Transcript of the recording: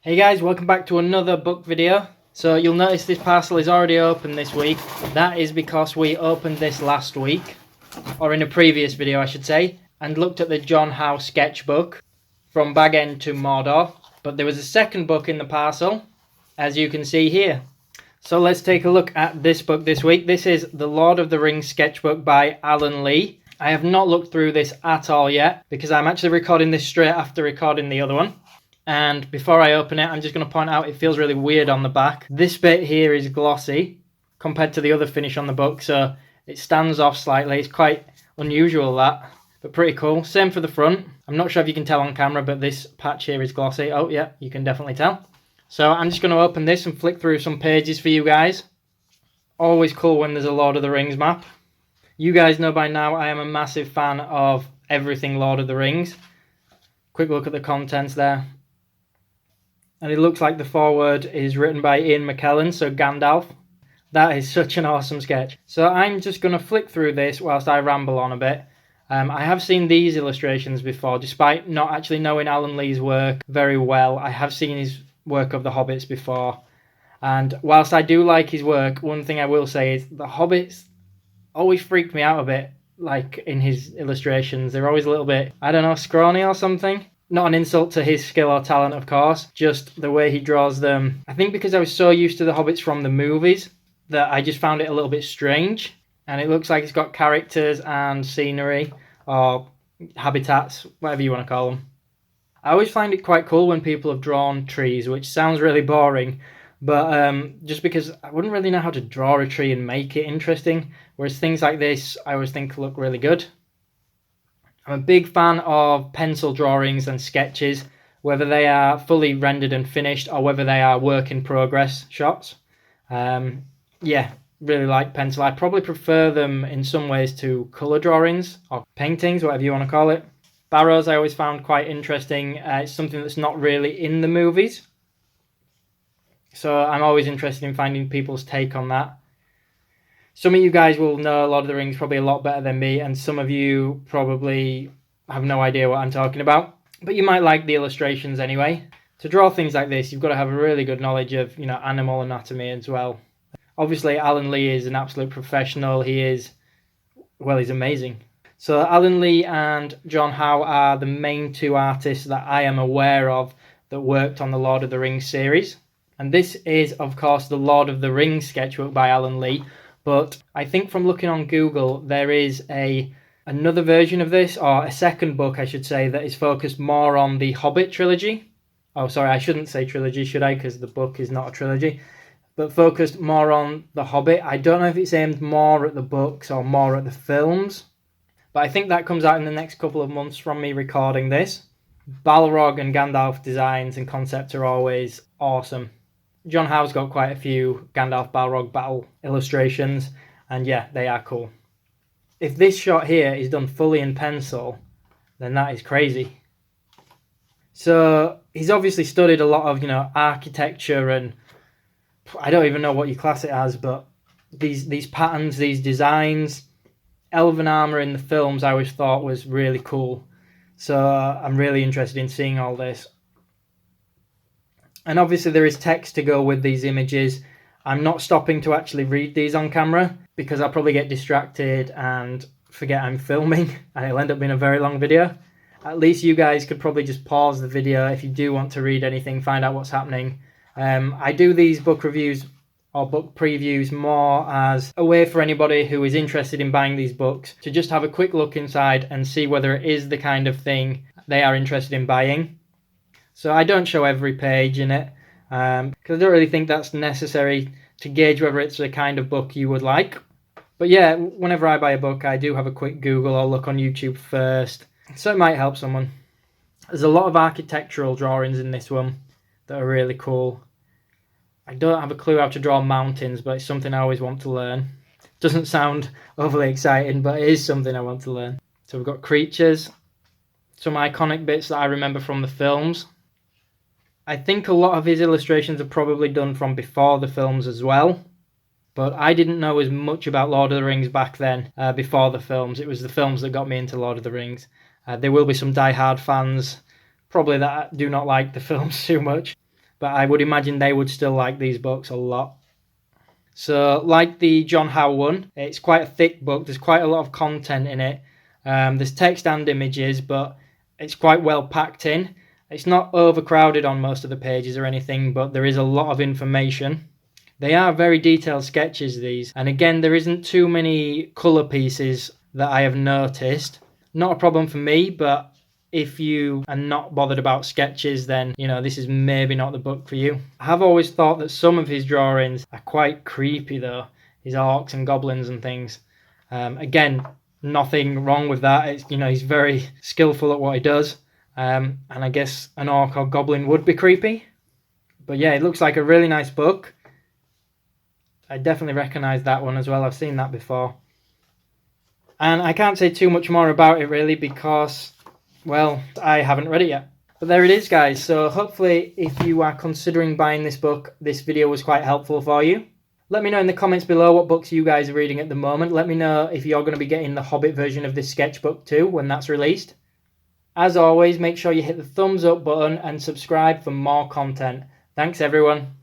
Hey guys, welcome back to another book video. So you'll notice this parcel is already open this week. That is because we opened this last week, or in a previous video I should say, and looked at the John Howe sketchbook, From Bag End to Mordor. But there was a second book in the parcel, as you can see here. So let's take a look at this book this week. This is The Lord of the Rings sketchbook by Alan Lee. I have not looked through this at all yet, because I'm actually recording this straight after recording the other one. And before I open it, I'm just going to point out it feels really weird on the back. This bit here is glossy compared to the other finish on the book, so it stands off slightly. It's quite unusual, that, but pretty cool. Same for the front. I'm not sure if you can tell on camera, but this patch here is glossy. Oh yeah, you can definitely tell. So I'm just going to open this and flick through some pages for you guys. Always cool when there's a Lord of the Rings map. You guys know by now I am a massive fan of everything Lord of the Rings. Quick look at the contents there. And it looks like the foreword is written by Ian McKellen, so Gandalf. That is such an awesome sketch. So I'm just going to flick through this whilst I ramble on a bit. I have seen these illustrations before, despite not actually knowing Alan Lee's work very well. I have seen his work of the Hobbits before. And whilst I do like his work, one thing I will say is the Hobbits always freaked me out a bit, like in his illustrations. They're always a little bit, I don't know, scrawny or something. Not an insult to his skill or talent, of course, just the way he draws them. I think because I was so used to the Hobbits from the movies that I just found it a little bit strange. And it looks like it's got characters and scenery, or habitats, whatever you want to call them. I always find it quite cool when people have drawn trees, which sounds really boring, but just because I wouldn't really know how to draw a tree and make it interesting, whereas things like this I always think look really good. I'm a big fan of pencil drawings and sketches, whether they are fully rendered and finished or whether they are work in progress shots. Yeah, really like pencil. I probably prefer them in some ways to colour drawings or paintings, whatever you want to call it. Barrows I always found quite interesting. It's something that's not really in the movies. So I'm always interested in finding people's take on that. Some of you guys will know Lord of the Rings probably a lot better than me, and some of you probably have no idea what I'm talking about. But you might like the illustrations anyway. To draw things like this, you've got to have a really good knowledge of, animal anatomy as well. Obviously, Alan Lee is an absolute professional. He's amazing. So Alan Lee and John Howe are the main two artists that I am aware of that worked on the Lord of the Rings series. And this is, of course, the Lord of the Rings sketchbook by Alan Lee. But I think from looking on Google, there is another version of this, or a second book, I should say, that is focused more on the Hobbit trilogy. Oh, sorry, I shouldn't say trilogy, should I? Because the book is not a trilogy. But focused more on the Hobbit. I don't know if it's aimed more at the books or more at the films. But I think that comes out in the next couple of months from me recording this. Balrog and Gandalf designs and concepts are always awesome. John Howe's got quite a few Gandalf Balrog battle illustrations, and yeah, they are cool. If this shot here is done fully in pencil, then that is crazy. So he's obviously studied a lot of, architecture, and I don't even know what you class it as, but these patterns, these designs, elven armor in the films I always thought was really cool. So I'm really interested in seeing all this. And obviously there is text to go with these images. I'm not stopping to actually read these on camera because I'll probably get distracted and forget I'm filming and it'll end up being a very long video. At least you guys could probably just pause the video if you do want to read anything, find out what's happening. I do these book reviews or book previews more as a way for anybody who is interested in buying these books to just have a quick look inside and see whether it is the kind of thing they are interested in buying. So I don't show every page in it, because I don't really think that's necessary to gauge whether it's the kind of book you would like. But yeah, whenever I buy a book, I do have a quick Google or look on YouTube first, so it might help someone. There's a lot of architectural drawings in this one that are really cool. I don't have a clue how to draw mountains, but it's something I always want to learn. Doesn't sound overly exciting, but it is something I want to learn. So we've got creatures, some iconic bits that I remember from the films. I think a lot of his illustrations are probably done from before the films as well. But I didn't know as much about Lord of the Rings back then, before the films. It was the films that got me into Lord of the Rings. There will be some die-hard fans, probably, that do not like the films too much. but I would imagine they would still like these books a lot. So, like the John Howe one, it's quite a thick book. There's quite a lot of content in it. There's text and images, but it's quite well packed in. It's not overcrowded on most of the pages or anything, but there is a lot of information. They are very detailed sketches, these. And again, there isn't too many colour pieces that I have noticed. Not a problem for me, but if you are not bothered about sketches, then, you know, this is maybe not the book for you. I have always thought that some of his drawings are quite creepy, though. His orcs and goblins and things. Again, nothing wrong with that. It's, you know, he's very skillful at what he does. And I guess an orc or goblin would be creepy. But yeah, it looks like a really nice book. I definitely recognise that one as well. I've seen that before. And I can't say too much more about it, really, because, well, I haven't read it yet. But there it is, guys. So hopefully, if you are considering buying this book, this video was quite helpful for you. Let me know in the comments below what books you guys are reading at the moment. Let me know if you're going to be getting the Hobbit version of this sketchbook too, when that's released. As always, make sure you hit the thumbs up button and subscribe for more content. Thanks, everyone.